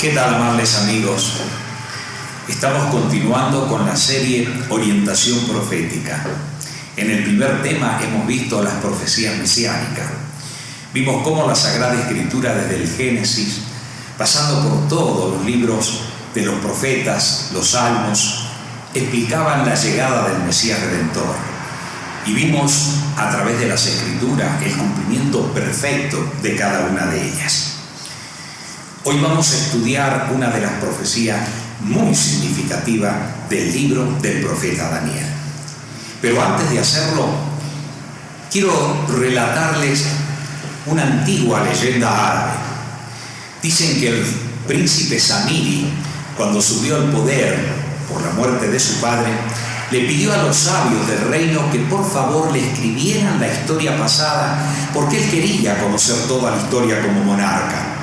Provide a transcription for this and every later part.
¿Qué tal, amables amigos? Estamos continuando con la serie Orientación Profética. En el primer tema hemos visto las profecías mesiánicas. Vimos cómo la Sagrada Escritura, desde el Génesis, pasando por todos los libros de los profetas, los salmos, explicaban la llegada del Mesías Redentor. Y vimos a través de las Escrituras el cumplimiento perfecto de cada una de ellas. Hoy vamos a estudiar una de las profecías muy significativas del libro del profeta Daniel. Pero antes de hacerlo, quiero relatarles una antigua leyenda árabe. Dicen que el príncipe Samiri, cuando subió al poder por la muerte de su padre, le pidió a los sabios del reino que por favor le escribieran la historia pasada, porque él quería conocer toda la historia como monarca.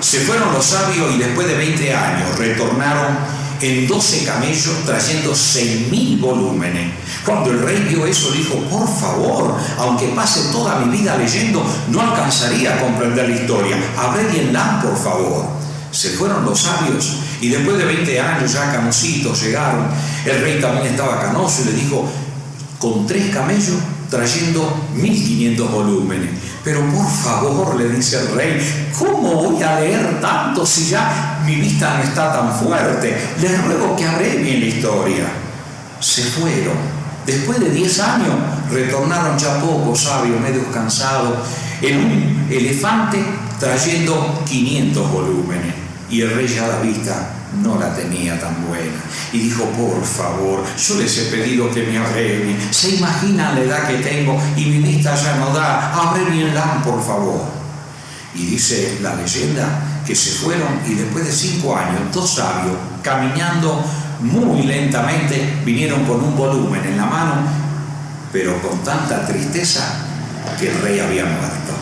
Se fueron los sabios y después de 20 años retornaron en 12 camellos trayendo 6.000 volúmenes. Cuando el rey vio eso dijo: por favor, aunque pase toda mi vida leyendo, no alcanzaría a comprender la historia. Abrévienla, por favor. Se fueron los sabios y después de 20 años ya canositos llegaron. El rey también estaba canoso y le dijo: con 3 camellos trayendo 1.500 volúmenes. Pero por favor, le dice el rey, ¿cómo voy a leer tanto si ya mi vista no está tan fuerte? Les ruego que abrevien la historia. Se fueron. Después de 10 años retornaron ya pocos sabios, medio cansados, en un elefante trayendo 500 volúmenes. Y el rey ya la vista no la tenía tan buena. Y dijo: por favor, yo les he pedido que me abrevien. ¿Se imaginan la edad que tengo y mi vista ya no da? Abrevienla, por favor. Y dice la leyenda que se fueron y después de 5 años, 2 sabios, caminando muy lentamente, vinieron con un volumen en la mano, pero con tanta tristeza que el rey había muerto.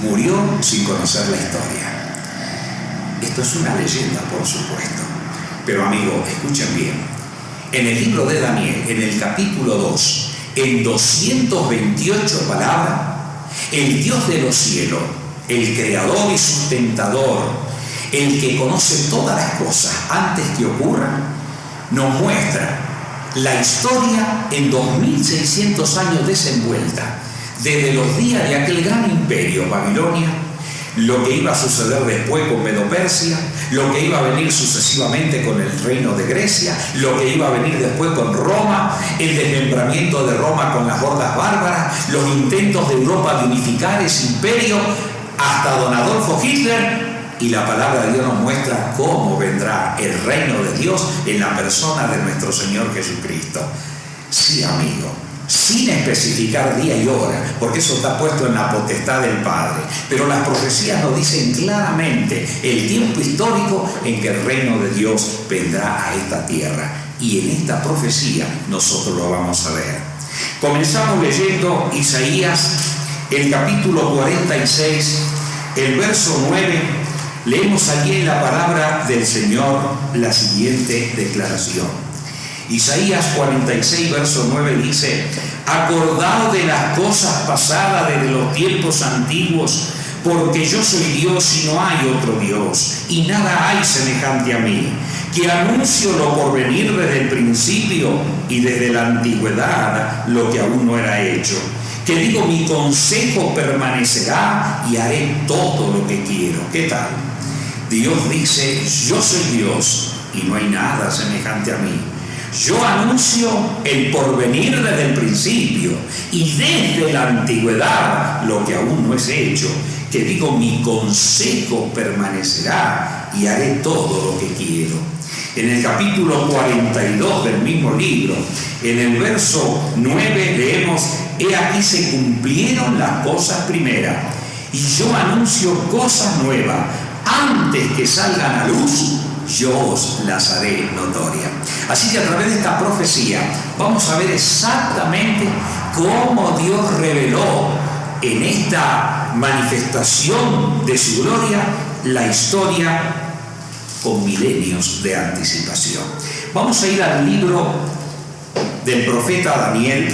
Murió sin conocer la historia. Esto es una leyenda, por supuesto. Pero amigos, escuchen bien. En el libro de Daniel, en el capítulo 2, en 228 palabras, el Dios de los cielos, el creador y sustentador, el que conoce todas las cosas antes que ocurran, nos muestra la historia en 2600 años desenvuelta, desde los días de aquel gran imperio Babilonia, lo que iba a suceder después con Medo-Persia, lo que iba a venir sucesivamente con el reino de Grecia, lo que iba a venir después con Roma, el desmembramiento de Roma con las hordas bárbaras, los intentos de Europa de unificar ese imperio, hasta don Adolfo Hitler, y la palabra de Dios nos muestra cómo vendrá el reino de Dios en la persona de nuestro Señor Jesucristo. Sí, amigo, sin especificar día y hora, porque eso está puesto en la potestad del Padre. Pero las profecías nos dicen claramente el tiempo histórico en que el reino de Dios vendrá a esta tierra. Y en esta profecía nosotros lo vamos a ver. Comenzamos leyendo Isaías, el capítulo 46, el verso 9. Leemos allí en la palabra del Señor la siguiente declaración. Isaías 46, verso 9 dice: acordaos de las cosas pasadas desde los tiempos antiguos, porque yo soy Dios y no hay otro Dios, y nada hay semejante a mí, que anuncio lo por venir desde el principio y desde la antigüedad lo que aún no era hecho, que digo mi consejo permanecerá y haré todo lo que quiero. ¿Qué tal? Dios dice: yo soy Dios y no hay nada semejante a mí. Yo anuncio el porvenir desde el principio y desde la antigüedad lo que aún no es hecho, que digo mi consejo permanecerá y haré todo lo que quiero. En el capítulo 42 del mismo libro, en el verso 9 leemos: he aquí se cumplieron las cosas primeras y yo anuncio cosas nuevas, antes que salgan a luz yo os las haré notoria. Así que a través de esta profecía vamos a ver exactamente cómo Dios reveló en esta manifestación de su gloria la historia con milenios de anticipación. Vamos a ir al libro del profeta Daniel.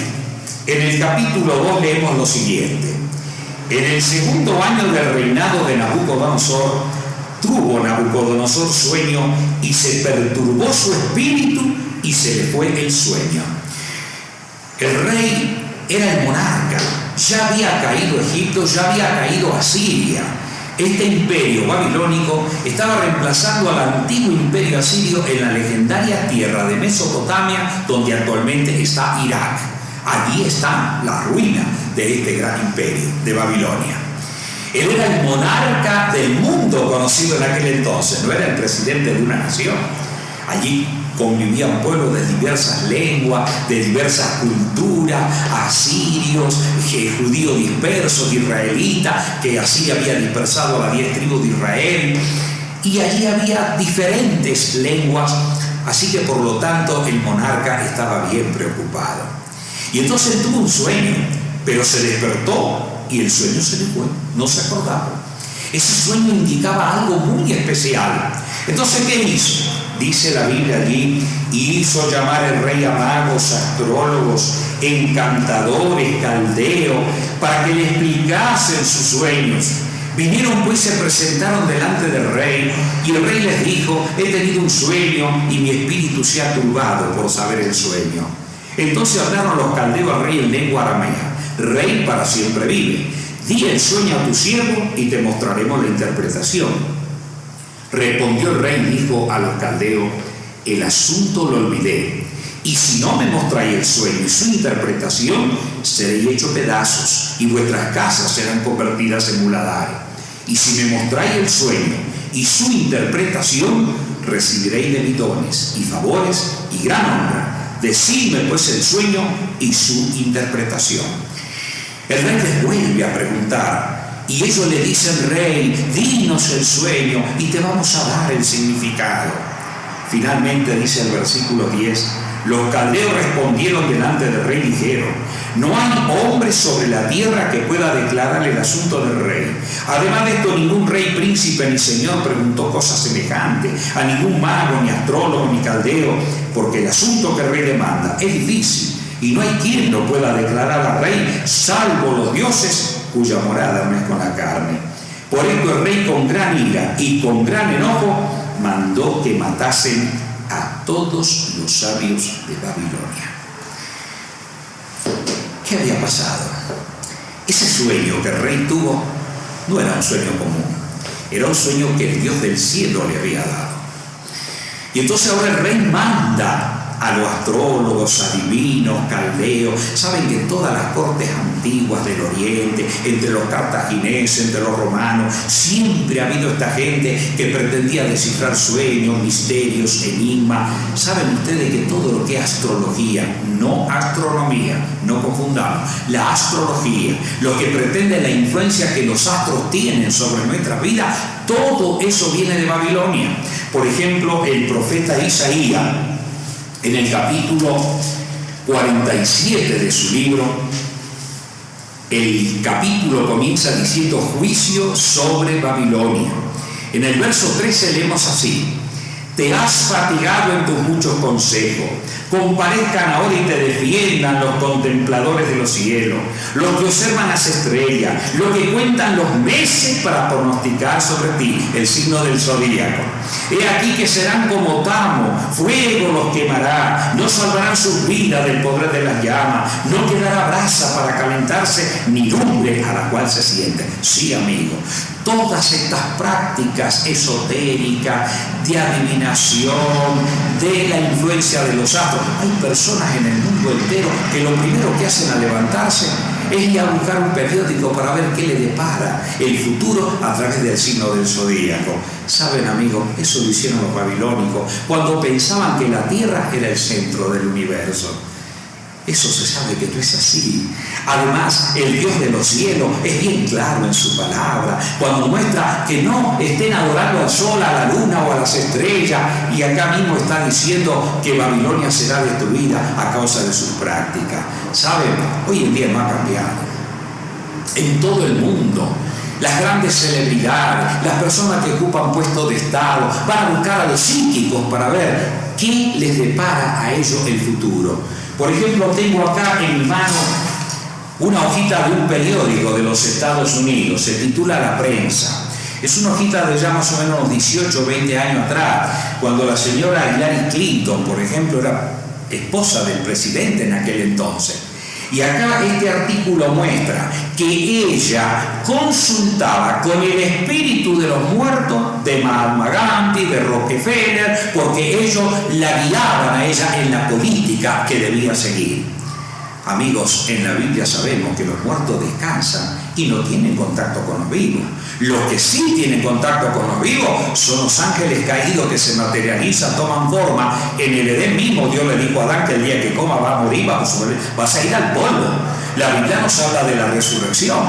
En el capítulo 2 leemos lo siguiente: en el segundo año del reinado de Nabucodonosor, tuvo Nabucodonosor sueño y se perturbó su espíritu y se le fue el sueño. El rey era el monarca, ya había caído Egipto, ya había caído Asiria. Este imperio babilónico estaba reemplazando al antiguo imperio asirio en la legendaria tierra de Mesopotamia, donde actualmente está Irak. Allí está la ruina de este gran imperio de Babilonia. Él era el monarca del mundo conocido en aquel entonces, no era el presidente de una nación. Allí convivían pueblos de diversas lenguas, de diversas culturas, asirios, judíos dispersos, israelitas, que así había dispersado a las 10 tribus de Israel. Y allí había diferentes lenguas, así que por lo tanto el monarca estaba bien preocupado. Y entonces tuvo un sueño, pero se despertó y el sueño se le fue, no se acordaba. Ese sueño indicaba algo muy especial. Entonces, ¿qué hizo? Dice la Biblia allí, y hizo llamar el rey a magos, astrólogos, encantadores, caldeos, para que le explicasen sus sueños. Vinieron pues, se presentaron delante del rey, y el rey les dijo: he tenido un sueño y mi espíritu se ha turbado por saber el sueño. Entonces hablaron los caldeos al rey en lengua aramea: Rey, para siempre vive. Di el sueño a tu siervo y te mostraremos la interpretación. Respondió el rey y dijo a los caldeos: el asunto lo olvidé, y si no me mostráis el sueño y su interpretación, seréis hechos pedazos, y vuestras casas serán convertidas en muladares. Y si me mostráis el sueño y su interpretación, recibiréis de mis dones y favores y gran honra. Decidme pues el sueño y su interpretación. El rey les vuelve a preguntar, y ellos le dicen: rey, dinos el sueño y te vamos a dar el significado. Finalmente dice el versículo 10, los caldeos respondieron delante del rey y dijeron: no hay hombre sobre la tierra que pueda declarar el asunto del rey. Además de esto, ningún rey, príncipe ni señor preguntó cosas semejantes a ningún mago, ni astrólogo, ni caldeo, porque el asunto que el rey demanda es difícil y no hay quien lo pueda declarar al rey, salvo los dioses cuya morada no es con la carne. Por esto el rey, con gran ira y con gran enojo, mandó que matasen a todos los sabios de Babilonia. ¿Qué había pasado? Ese sueño que el rey tuvo no era un sueño común, era un sueño que el Dios del cielo le había dado. Y entonces ahora el rey manda a los astrólogos, adivinos, caldeos. Saben que en todas las cortes antiguas del Oriente, entre los cartagineses, entre los romanos, siempre ha habido esta gente que pretendía descifrar sueños, misterios, enigmas. Saben ustedes que todo lo que es astrología, no astronomía, no confundamos, la astrología, lo que pretende la influencia que los astros tienen sobre nuestra vida, todo eso viene de Babilonia. Por ejemplo, el profeta Isaías, en el capítulo 47 de su libro, el capítulo comienza diciendo: juicio sobre Babilonia. En el verso 13 leemos así: te has fatigado en tus muchos consejos, comparezcan ahora y te defiendan los contempladores de los cielos, los que observan las estrellas, los que cuentan los meses para pronosticar sobre ti el signo del zodíaco. He aquí que serán como tamo, fuego los quemará, no salvarán sus vidas del poder de las llamas, no quedará brasa para calentarse, ni lumbre a la cual se siente. Sí, amigo, todas estas prácticas esotéricas, de adivinación, de la influencia de los astros. Hay personas en el mundo entero que lo primero que hacen al levantarse es ir a buscar un periódico para ver qué le depara el futuro a través del signo del zodíaco. Saben, amigos, eso lo hicieron los babilónicos cuando pensaban que la tierra era el centro del universo. Eso se sabe que no es así. Además, el Dios de los cielos es bien claro en su palabra cuando muestra que no estén adorando al sol, a la luna o a las estrellas, y acá mismo está diciendo que Babilonia será destruida a causa de sus prácticas. ¿Saben? Hoy en día no ha cambiado. En todo el mundo, las grandes celebridades, las personas que ocupan puestos de Estado, van a buscar a los psíquicos para ver qué les depara a ellos el futuro. Por ejemplo, tengo acá en mi mano una hojita de un periódico de los Estados Unidos, se titula La Prensa. Es una hojita de ya más o menos 18 o 20 años atrás, cuando la señora Hillary Clinton, por ejemplo, era esposa del presidente en aquel entonces. Y acá este artículo muestra que ella consultaba con el espíritu de los muertos de Mahatma Gandhi, de Rockefeller, porque ellos la guiaban a ella en la política que debía seguir. Amigos, en la Biblia sabemos que los muertos descansan y no tienen contacto con los vivos. Los que sí tienen contacto con los vivos son los ángeles caídos que se materializan, toman forma. En el Edén mismo Dios le dijo a Adán que el día que coma va a morir, vas a ir al polvo. La Biblia nos habla de la resurrección.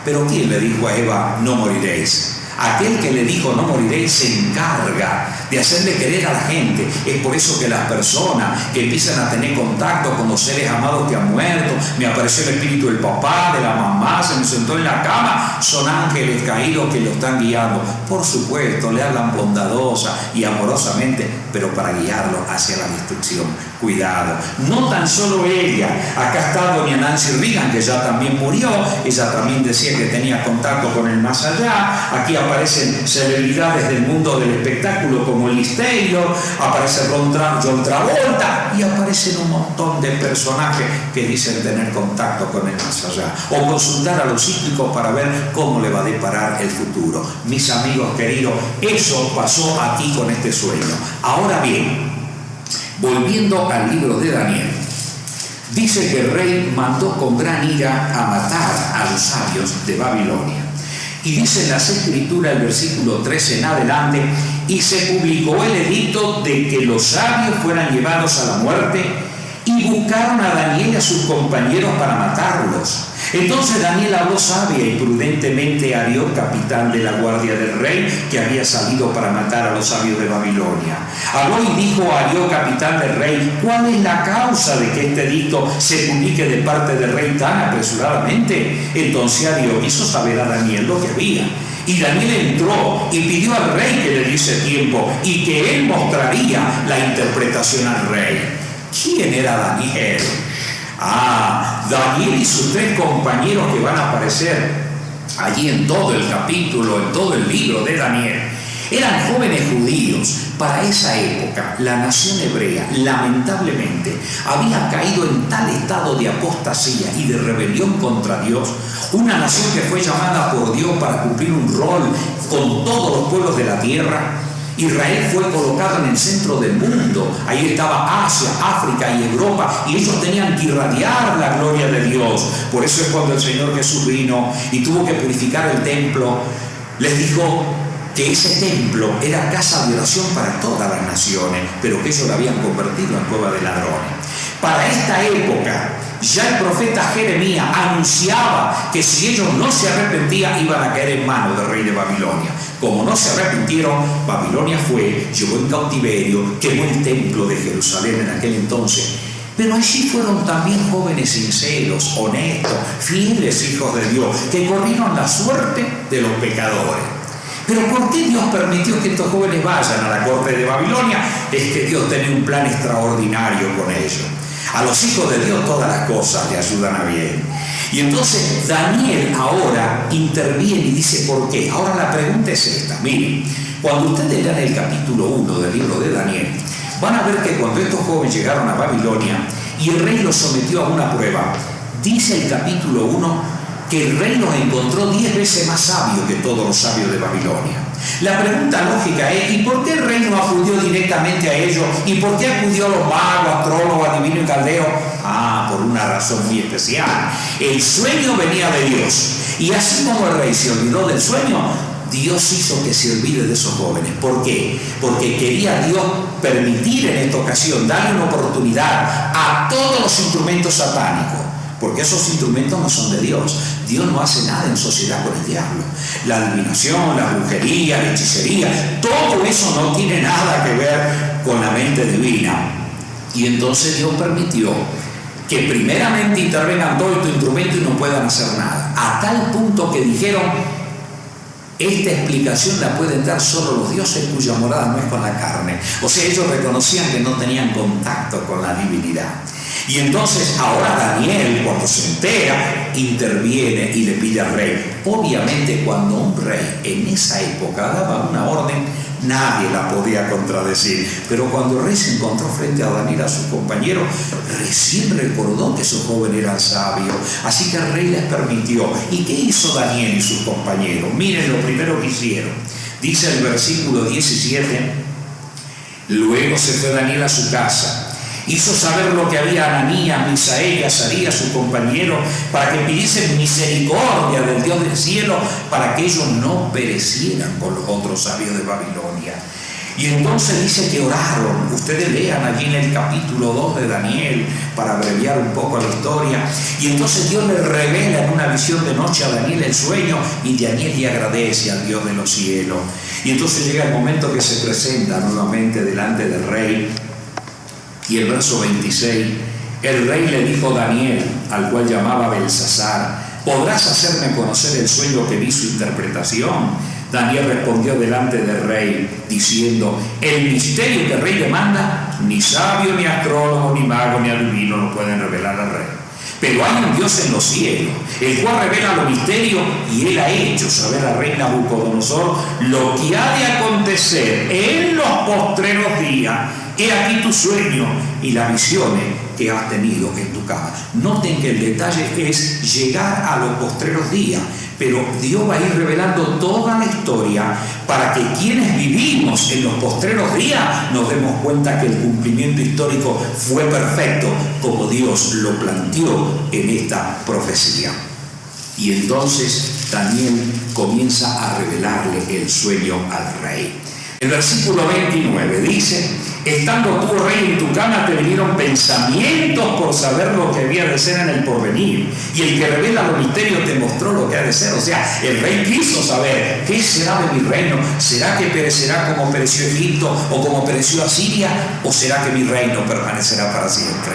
Pero ¿quién le dijo a Eva, no moriréis? Aquel que le dijo no moriréis se encarga de hacerle querer a la gente. Es por eso que las personas que empiezan a tener contacto con los seres amados que han muerto, me apareció el espíritu del papá, de la mamá, se me sentó en la cama, son ángeles caídos que lo están guiando. Por supuesto, le hablan bondadosa y amorosamente, pero para guiarlo hacia la destrucción. Cuidado, no tan solo ella. Acá está doña Nancy Reagan, que ya también murió, ella también decía que tenía contacto con el más allá. Aquí aparecen celebridades del mundo del espectáculo como Liz Taylor, aparece John Travolta y aparecen un montón de personajes que dicen tener contacto con el más allá o consultar a los psíquicos para ver cómo le va a deparar el futuro. Mis amigos queridos, eso pasó aquí con este sueño. Ahora bien, volviendo al libro de Daniel, dice que el rey mandó con gran ira a matar a los sabios de Babilonia. Y dice en las Escrituras, el versículo 13 en adelante, y se publicó el edicto de que los sabios fueran llevados a la muerte, y buscaron a Daniel y a sus compañeros para matarlos. Entonces Daniel habló sabia y prudentemente a Arioc, capitán de la guardia del rey, que había salido para matar a los sabios de Babilonia. Habló y dijo a Arioc, capitán del rey, ¿cuál es la causa de que este edicto se publique de parte del rey tan apresuradamente? Entonces Arioc hizo saber a Daniel lo que había. Y Daniel entró y pidió al rey que le diese tiempo y que él mostraría la interpretación al rey. ¿Quién era Daniel? Daniel y sus tres compañeros que van a aparecer allí en todo el capítulo, en todo el libro de Daniel, eran jóvenes judíos. Para esa época, la nación hebrea, lamentablemente, había caído en tal estado de apostasía y de rebelión contra Dios, una nación que fue llamada por Dios para cumplir un rol con todos los pueblos de la tierra. Israel fue colocado en el centro del mundo. Ahí estaba Asia, África y Europa, y ellos tenían que irradiar la gloria de Dios. Por eso es cuando el Señor Jesús vino y tuvo que purificar el templo, les dijo que ese templo era casa de oración para todas las naciones, pero que ellos lo habían convertido en cueva de ladrones. Para esta época, ya el profeta Jeremías anunciaba que si ellos no se arrepentían, iban a caer en manos del rey de Babilonia. Como no se arrepintieron, Babilonia llevó en cautiverio, quemó el templo de Jerusalén en aquel entonces. Pero allí fueron también jóvenes sinceros, honestos, fieles hijos de Dios, que corrieron la suerte de los pecadores. Pero ¿por qué Dios permitió que estos jóvenes vayan a la corte de Babilonia? Es que Dios tenía un plan extraordinario con ellos. A los hijos de Dios todas las cosas le ayudan a bien. Y entonces Daniel ahora interviene y dice ¿por qué? Ahora la pregunta es esta. Miren, cuando ustedes lean el capítulo 1 del libro de Daniel, van a ver que cuando estos jóvenes llegaron a Babilonia y el rey los sometió a una prueba, dice el capítulo 1 que el rey los encontró 10 veces más sabios que todos los sabios de Babilonia. La pregunta lógica es, ¿y por qué el rey no acudió directamente a ellos? ¿Y por qué acudió a los magos, astrólogos, adivinos y caldeos? Por una razón muy especial. El sueño venía de Dios. Y así como el rey se olvidó del sueño, Dios hizo que se olvide de esos jóvenes. ¿Por qué? Porque quería Dios permitir en esta ocasión, darle una oportunidad a todos los instrumentos satánicos. Porque esos instrumentos no son de Dios. Dios no hace nada en sociedad con el diablo. La adivinación, la brujería, la hechicería, todo eso no tiene nada que ver con la mente divina. Y entonces Dios permitió que primeramente intervengan todos estos instrumentos y no puedan hacer nada. A tal punto que dijeron, esta explicación la pueden dar solo los dioses cuya morada no es con la carne. O sea, ellos reconocían que no tenían contacto con la divinidad. Y entonces ahora Daniel, cuando se entera, interviene y le pide al rey. Obviamente cuando un rey en esa época daba una orden, nadie la podía contradecir. Pero cuando el rey se encontró frente a Daniel, a sus compañeros, recién recordó que esos jóvenes eran sabios. Así que el rey les permitió. ¿Y qué hizo Daniel y sus compañeros? Miren lo primero que hicieron. Dice el versículo 17: luego se fue Daniel a su casa. Hizo saber lo que había a Ananías, Misael y Azarías, su compañero, para que pidiesen misericordia del Dios del cielo, para que ellos no perecieran con los otros sabios de Babilonia. Y entonces dice que oraron. Ustedes lean allí en el capítulo 2 de Daniel, para abreviar un poco la historia. Y entonces Dios le revela en una visión de noche a Daniel el sueño, y Daniel le agradece al Dios de los cielos. Y entonces llega el momento que se presenta nuevamente delante del rey. Y el verso 26, el rey le dijo a Daniel, al cual llamaba Belsasar: ¿podrás hacerme conocer el sueño que vi su interpretación? Daniel respondió delante del rey, diciendo: el misterio que el rey demanda, ni sabio, ni astrólogo, ni mago, ni adivino lo pueden revelar al rey. Pero hay un Dios en los cielos, el cual revela los misterios, y él ha hecho saber al rey Nabucodonosor lo que ha de acontecer en los postreros días. He aquí tu sueño y las visiones que has tenido en tu cama. Noten que el detalle es llegar a los postreros días, pero Dios va a ir revelando toda la historia para que quienes vivimos en los postreros días nos demos cuenta que el cumplimiento histórico fue perfecto, como Dios lo planteó en esta profecía. Y entonces Daniel comienza a revelarle el sueño al rey. El versículo 29 dice: estando tú, rey, en tu cama, te vinieron pensamientos por saber lo que había de ser en el porvenir, y el que revela los misterios te mostró lo que ha de ser. O sea, el rey quiso saber: ¿qué será de mi reino? ¿Será que perecerá como pereció Egipto o como pereció Asiria? ¿O será que mi reino permanecerá para siempre?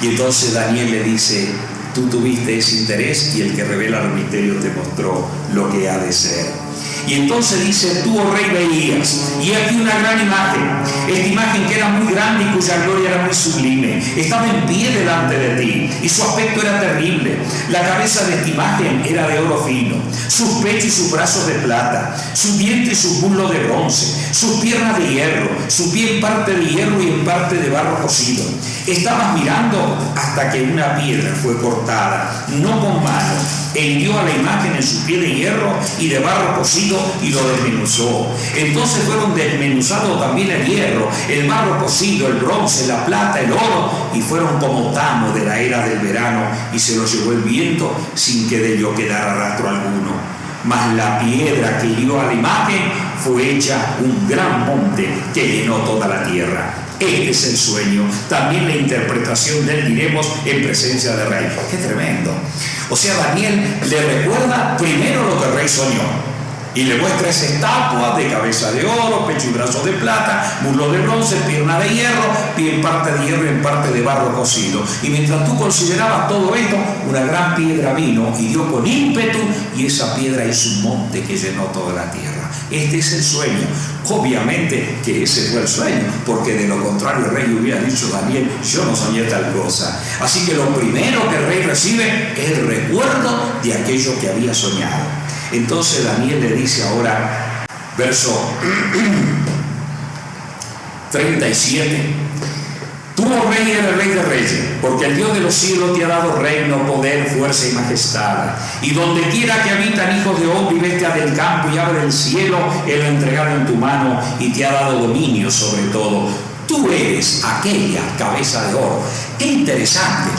Y entonces Daniel le dice: tú tuviste ese interés, y el que revela los misterios te mostró lo que ha de ser. Y entonces dice: tú, oh rey, veías, y aquí una gran imagen, esta imagen que era muy grande y cuya gloria era muy sublime, estaba en pie delante de ti, y su aspecto era terrible. La cabeza de esta imagen era de oro fino, sus pechos y sus brazos de plata, su vientre y sus muslos de bronce, sus piernas de hierro, su pie en parte de hierro y en parte de barro cocido. Estabas mirando hasta que una piedra fue cortada, no con mano, e hirió a la imagen en su pie de hierro y de barro cocido, y lo desmenuzó. Entonces fueron desmenuzados también el hierro, el barro cocido, el bronce, la plata, el oro, y fueron como tamo de la era del verano, y se los llevó el viento sin que de ello quedara rastro alguno. Mas la piedra que hirió a la imagen fue hecha un gran monte que llenó toda la tierra. Este es el sueño, también la interpretación de él diremos en presencia del rey. ¡Qué tremendo! O sea, Daniel le recuerda primero lo que el rey soñó, y le muestra esa estatua de cabeza de oro, pecho y brazos de plata, muslo de bronce, pierna de hierro, pie en parte de hierro y en parte de barro cocido. Y mientras tú considerabas todo esto, una gran piedra vino y dio con ímpetu, y esa piedra hizo un monte que llenó toda la tierra. Este es el sueño. Obviamente que ese fue el sueño, porque de lo contrario el rey hubiera dicho: Daniel, yo no soñé tal cosa. Así que lo primero que el rey recibe es el recuerdo de aquello que había soñado. Entonces Daniel le dice ahora, verso 37: tú, oh rey, eres el rey de reyes, porque el Dios de los cielos te ha dado reino, poder, fuerza y majestad. Y donde quiera que habitan hijos de hombre y bestia del campo y abre el cielo, Él lo ha entregado en tu mano y te ha dado dominio sobre todo. Tú eres aquella cabeza de oro. ¡Qué interesante!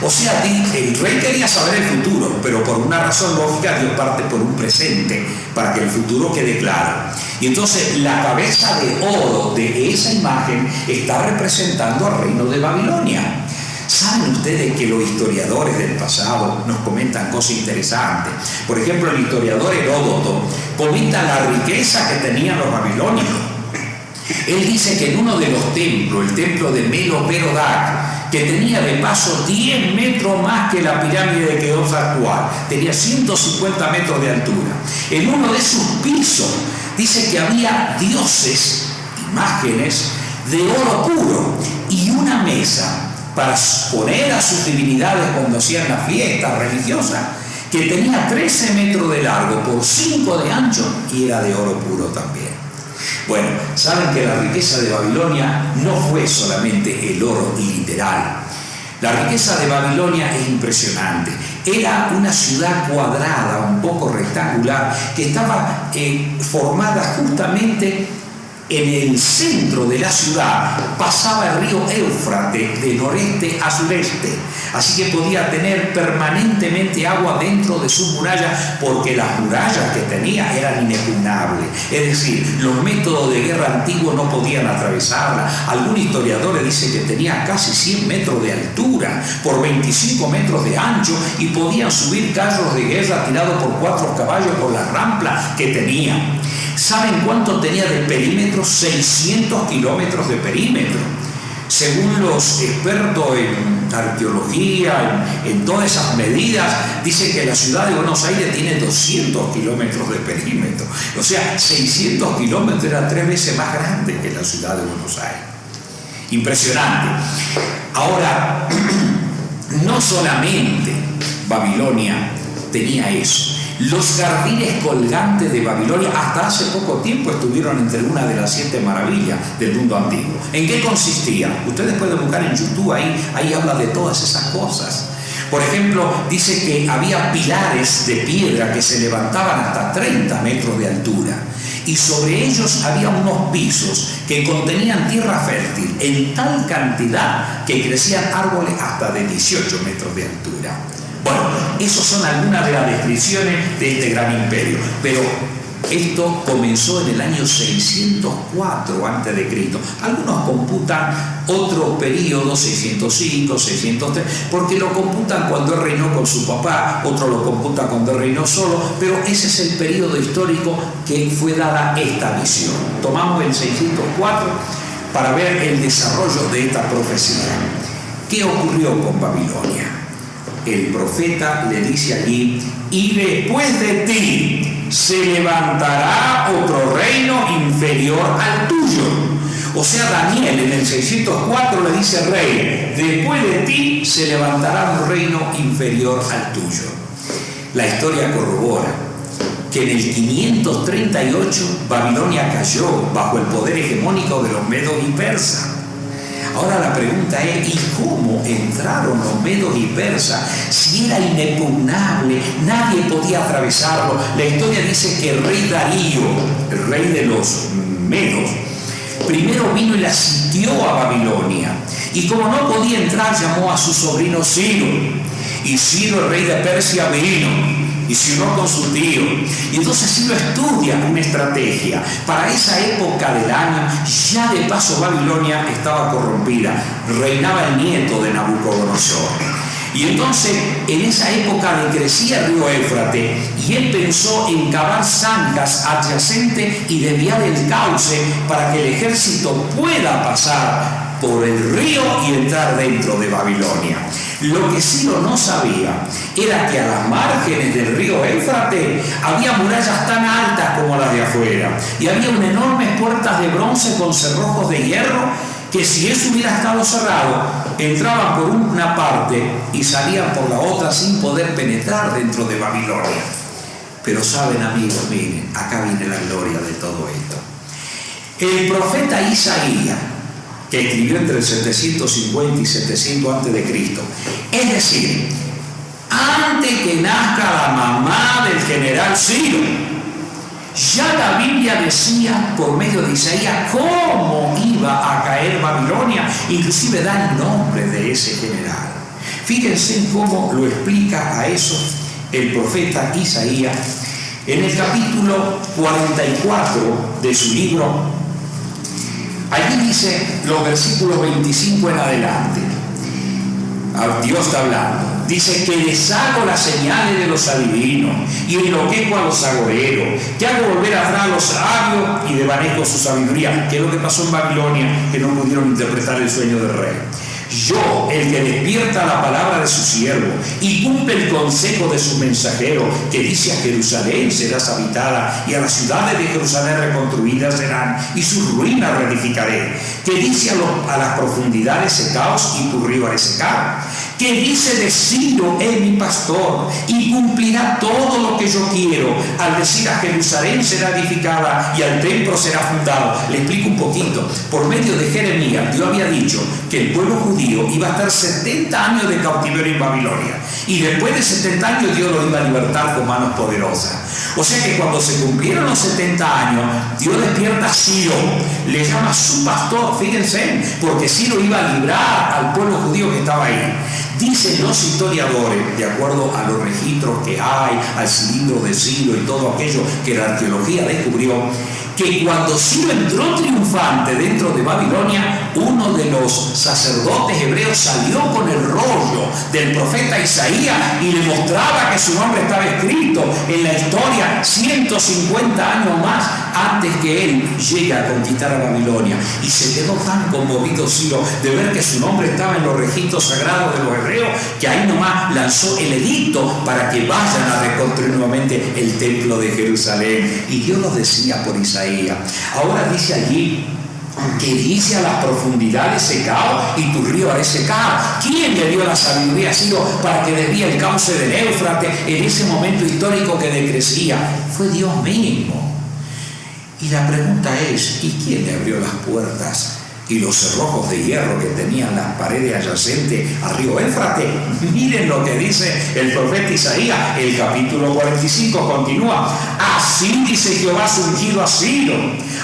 O sea, el rey quería saber el futuro, pero por una razón lógica Dios parte por un presente para que el futuro quede claro. Y entonces la cabeza de oro de esa imagen está representando al reino de Babilonia. ¿Saben ustedes que los historiadores del pasado nos comentan cosas interesantes? Por ejemplo, el historiador Heródoto comenta la riqueza que tenían los babilonios. Él dice que en uno de los templos, el templo de Medo-Merodach, que tenía de paso 10 metros más que la pirámide de Keops actual, tenía 150 metros de altura. En uno de sus pisos dice que había dioses, imágenes de oro puro, y una mesa para poner a sus divinidades cuando hacían la fiesta religiosa, que tenía 13 metros de largo por 5 de ancho y era de oro puro también. Bueno, saben que la riqueza de Babilonia no fue solamente el oro literal. La riqueza de Babilonia es impresionante. Era una ciudad cuadrada, un poco rectangular, que estaba formada justamente en el centro de la ciudad. Pasaba el río Éufrates de noreste a sureste, así que podía tener permanentemente agua dentro de sus murallas, porque las murallas que tenía eran inexpugnables. Es decir, los métodos de guerra antiguos no podían atravesarla. Algún historiador le dice que tenía casi 100 metros de altura por 25 metros de ancho y podían subir carros de guerra tirados por 4 caballos por la rampla que tenía. ¿Saben cuánto tenía de perímetro? 600 kilómetros de perímetro. Según los expertos en arqueología, en todas esas medidas, dicen que la ciudad de Buenos Aires tiene 200 kilómetros de perímetro. O sea, 600 kilómetros era 3 veces más grande que la ciudad de Buenos Aires. Impresionante. Ahora, no solamente Babilonia tenía eso. Los jardines colgantes de Babilonia hasta hace poco tiempo estuvieron entre una de las 7 maravillas del mundo antiguo. ¿En qué consistía? Ustedes pueden buscar en YouTube, ahí habla de todas esas cosas. Por ejemplo, dice que había pilares de piedra que se levantaban hasta 30 metros de altura y sobre ellos había unos pisos que contenían tierra fértil en tal cantidad que crecían árboles hasta de 18 metros de altura. Bueno, esas son algunas de las descripciones de este gran imperio, pero esto comenzó en el año 604 a.C. Algunos computan otro periodo, 605, 603, porque lo computan cuando él reinó con su papá, otros lo computan cuando él reinó solo, pero ese es el periodo histórico que fue dada esta visión. Tomamos el 604 para ver el desarrollo de esta profecía. ¿Qué ocurrió con Babilonia? El profeta le dice allí: y después de ti se levantará otro reino inferior al tuyo. O sea, Daniel en el 604 le dice: rey, después de ti se levantará un reino inferior al tuyo. La historia corrobora que en el 538 Babilonia cayó bajo el poder hegemónico de los medos y persas. Ahora la pregunta es: ¿y cómo entraron los medos y persas? Si era inexpugnable, nadie podía atravesarlo. La historia dice que el rey Darío, el rey de los medos, primero vino y la sitió a Babilonia. Y como no podía entrar, llamó a su sobrino Ciro. Y Ciro, el rey de Persia, vino y se unió con su tío. Y entonces Ciro estudia una estrategia. Para esa época del año, ya de paso Babilonia estaba corrompida. Reinaba el nieto de Nabucodonosor. Y entonces, en esa época decrecía el río Éufrates, y él pensó en cavar zanjas adyacentes y desviar el cauce para que el ejército pueda pasar por el río y entrar dentro de Babilonia. Lo que Ciro no sabía era que a las márgenes del río Éufrates había murallas tan altas como las de afuera, y había unas enormes puertas de bronce con cerrojos de hierro que, si eso hubiera estado cerrado, entraban por una parte y salían por la otra sin poder penetrar dentro de Babilonia. Pero saben, amigos, miren, acá viene la gloria de todo esto. El profeta Isaías, que escribió entre el 750 y 700 a.C., es decir, antes que nazca la mamá del general Ciro, ya la Biblia decía por medio de Isaías cómo iba a caer Babilonia, inclusive da el nombre de ese general. Fíjense cómo lo explica a eso el profeta Isaías en el capítulo 44 de su libro. Allí dice los versículos 25 en adelante. Dios está hablando. Dice que les hago las señales de los adivinos y enloquezco a los agoreros, que hago volver atrás a los sabios y desvanezco su sabiduría, que es lo que pasó en Babilonia, que no pudieron interpretar el sueño del rey. Yo, el que despierta la palabra de su siervo y cumple el consejo de su mensajero, que dice: a Jerusalén serás habitada y a las ciudades de Jerusalén reconstruidas serán y sus ruinas reedificaré, que dice a las profundidades: secaos y tu río haré secar, que dice de Ciro: es mi pastor y cumplirá todo lo que yo quiero, al decir: a Jerusalén será edificada y al templo será fundado. Le explico un poquito. Por medio de Jeremías, Dios había dicho que el pueblo judío iba a estar 70 años de cautiverio en Babilonia, y después de 70 años Dios lo iba a libertar con manos poderosas. O sea que cuando se cumplieron los 70 años, Dios despierta a Ciro, le llama su pastor, fíjense, porque Ciro iba a librar al pueblo judío que estaba ahí. Dicen los historiadores, de acuerdo a los registros que hay, al cilindro de Ciro y todo aquello que la arqueología descubrió, que cuando Ciro entró triunfante dentro de Babilonia, uno de los sacerdotes hebreos salió con el rollo del profeta Isaías y le mostraba que su nombre estaba escrito en la historia 150 años más antes que él llegue a conquistar a Babilonia. Y se quedó tan conmovido Ciro de ver que su nombre estaba en los registros sagrados de los hebreos, que ahí nomás lanzó el edicto para que vayan a reconstruir nuevamente el templo de Jerusalén. Y Dios lo decía por Isaías. Ahora dice allí que dice: a las profundidades secao y tu río haré secar. ¿Quién le dio la sabiduría a Ciro para que desvíe el cauce del Éufrates en ese momento histórico que decrecía? Fue Dios mismo. Y la pregunta es: ¿y quién le abrió las puertas y los cerrojos de hierro que tenían las paredes adyacentes al río Éufrates? Miren lo que dice el profeta Isaías, el capítulo 45 continúa: así dice Jehová su ungido a Ciro,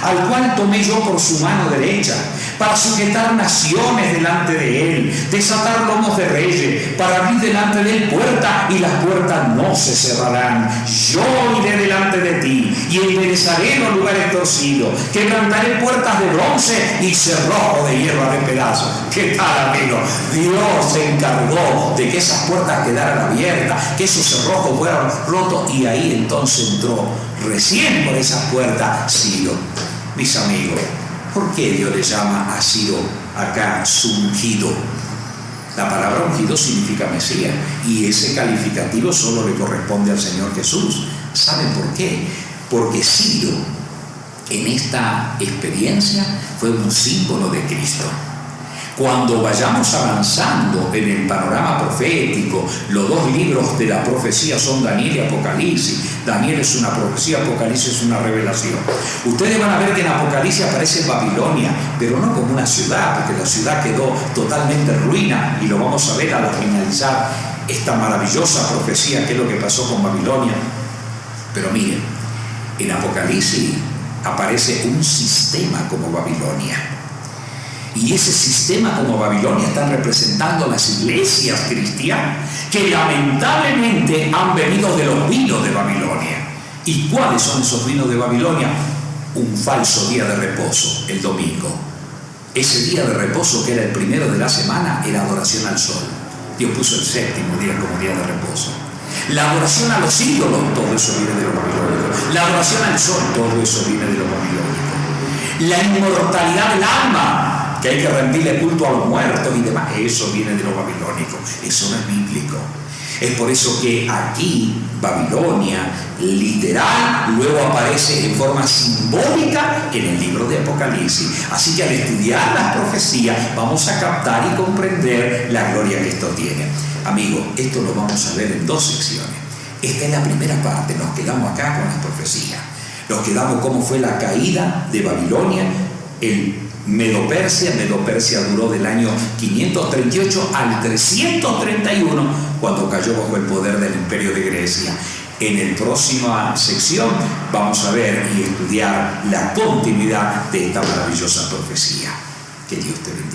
al cual tomé yo por su mano derecha, para sujetar naciones delante de él, desatar lomos de reyes, para abrir delante de él puertas, y las puertas no se cerrarán. Yo iré delante de ti y enderezaré los lugares torcidos, quebrantaré puertas de bronce y cerrojo de hierro haré pedazos. ¿Qué tal, amigo? Dios se encargó de que esas puertas quedaran abiertas, que esos cerrojos fueran rotos, y ahí entonces entró recién por esas puertas Ciro. Mis amigos, ¿por qué Dios le llama a Ciro acá su ungido? La palabra ungido significa Mesías, y ese calificativo solo le corresponde al Señor Jesús. ¿Saben por qué? Porque Ciro en esta experiencia fue un símbolo de Cristo. Cuando vayamos avanzando en el panorama profético, los dos libros de la profecía son Daniel y Apocalipsis. Daniel es una profecía, Apocalipsis es una revelación. Ustedes van a ver que en Apocalipsis aparece Babilonia, pero no como una ciudad, porque la ciudad quedó totalmente en ruina, y lo vamos a ver al finalizar esta maravillosa profecía, que es lo que pasó con Babilonia. Pero miren, en Apocalipsis aparece un sistema como Babilonia. Y ese sistema como Babilonia están representando las iglesias cristianas que lamentablemente han venido de los vinos de Babilonia. ¿Y cuáles son esos vinos de Babilonia? Un falso día de reposo, el domingo. Ese día de reposo, que era el primero de la semana, era adoración al sol. Dios puso el séptimo día como día de reposo. La adoración a los ídolos, todo eso viene de los babilónicos. La adoración al sol, todo eso viene de los babilónicos. La inmortalidad del alma, que hay que rendirle culto a los muertos y demás, eso viene de los babilónicos. Eso no es bíblico. Es por eso que aquí Babilonia literal luego aparece en forma simbólica en el libro de Apocalipsis. Así que al estudiar las profecías vamos a captar y comprender la gloria que esto tiene. Amigos, esto lo vamos a ver en dos secciones. Esta es la primera parte, nos quedamos acá con las profecías. Nos quedamos cómo fue la caída de Babilonia, el Medo-Persia. Medo-Persia duró del año 538 al 331, cuando cayó bajo el poder del imperio de Grecia. En la próxima sección vamos a ver y estudiar la continuidad de esta maravillosa profecía. Que Dios te bendiga.